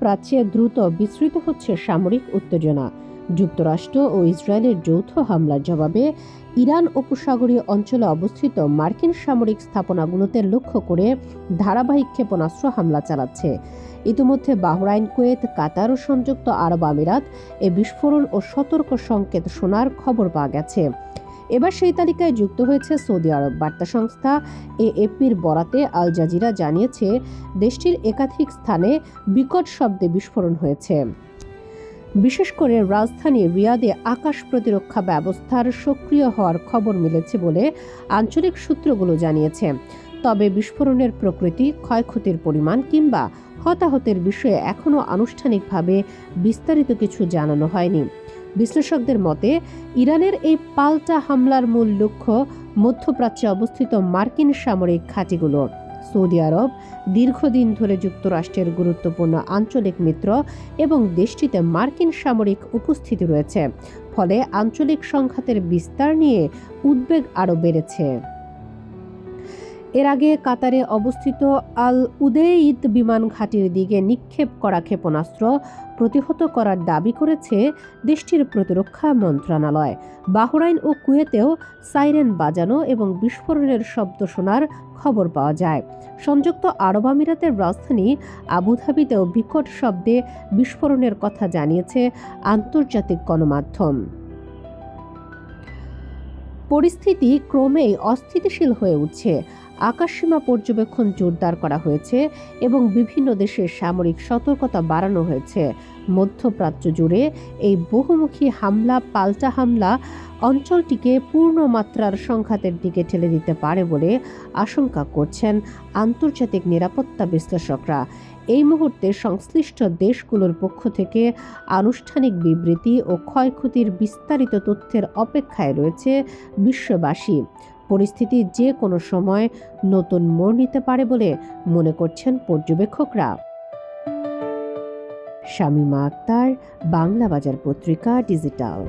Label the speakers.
Speaker 1: মধ্যপ্রাচ্যে দ্রুত বিস্তৃত হচ্ছে সামরিক উত্তেজনা। যুক্তরাষ্ট্র ও ইসরায়েলের যৌথ হামলার জবাবে ইরান উপসাগরীয় অঞ্চলে অবস্থিত মার্কিন সামরিক স্থাপনাগুলোতে লক্ষ্য করে ধারাবাহিক ক্ষেপণাস্ত্র হামলা চালাচ্ছে। ইতিমধ্যে বাহরাইন, কুয়েত, কাতার ও সংযুক্ত আরব আমিরাত এ বিস্ফোরণ ও সতর্ক সংকেত শোনার খবর পাওয়া গেছে। এবার সেই তালিকায় যুক্ত হয়েছে সৌদি আরব। বার্তা সংস্থা এএফপির বরাতে আল জাজিরা জানিয়েছে, দেশটির একাধিক স্থানে বিকট শব্দে বিস্ফোরণ হয়েছে। বিশেষ করে রাজধানী রিয়াদে আকাশ প্রতিরক্ষা ব্যবস্থার সক্রিয় হওয়ার খবর মিলেছে বলে আঞ্চলিক সূত্রগুলো জানিয়েছে। তবে বিস্ফোরণের প্রকৃতি, ক্ষয়ক্ষতির পরিমাণ কিংবা হতাহতের বিষয়ে এখনও আনুষ্ঠানিকভাবে বিস্তারিত কিছু জানানো হয়নি। বিশ্লেষকদের মতে, ইরানের এই পাল্টা হামলার মূল লক্ষ্য মধ্যপ্রাচ্যে অবস্থিত মার্কিন সামরিক ঘাঁটিগুলো। সৌদি আরব দীর্ঘদিন ধরে যুক্তরাষ্ট্রের গুরুত্বপূর্ণ আঞ্চলিক মিত্র এবং দেশটিতে মার্কিন সামরিক উপস্থিতি রয়েছে। ফলে আঞ্চলিক সংঘাতের বিস্তার নিয়ে উদ্বেগ আরও বেড়েছে। এর আগে কাতারে অবস্থিত আল উদেইদ বিমান ঘাঁটির দিকে নিক্ষেপ করা ক্ষেপণাস্ত্র প্রতিহত করার দাবি করেছে দেশটির প্রতিরক্ষা মন্ত্রণালয়। বাহরাইন ও কুয়েতেও সাইরেন বাজানো এবং বিস্ফোরণের শব্দ শোনার খবর পাওয়া যায়। সংযুক্ত আরব আমিরাতের রাজধানী আবুধাবিতেও বিকট শব্দে বিস্ফোরণের কথা জানিয়েছে আন্তর্জাতিক গণমাধ্যম। পরিস্থিতি ক্রমেই অস্থিতিশীল হয়ে উঠছে। আকাশসীমা পর্যবেক্ষণ জোরদার করা হয়েছে এবং বিভিন্ন দেশের সামরিক সতর্কতা বাড়ানো হয়েছে। মধ্যপ্রাচ্য জুড়ে এই বহুমুখী পাল্টা হামলা অঞ্চলটিকে পূর্ণমাত্রার সংঘাতের দিকে ঠেলে দিতে পারে বলে আশঙ্কা করছেন আন্তর্জাতিক নিরাপত্তা বিশ্লেষকরা। এই মুহূর্তে সংশ্লিষ্ট দেশগুলোর পক্ষ থেকে আনুষ্ঠানিক বিবৃতি ও ক্ষয়ক্ষতির বিস্তারিত তথ্যের অপেক্ষায় রয়েছে বিশ্ববাসী। পরিস্থিতি যে কোনো সময় নতুন মোড় নিতে পারে বলে মনে করছেন পর্যবেক্ষকরা। শামীমা আক্তার, বাংলা বাজার পত্রিকা, ডিজিটাল।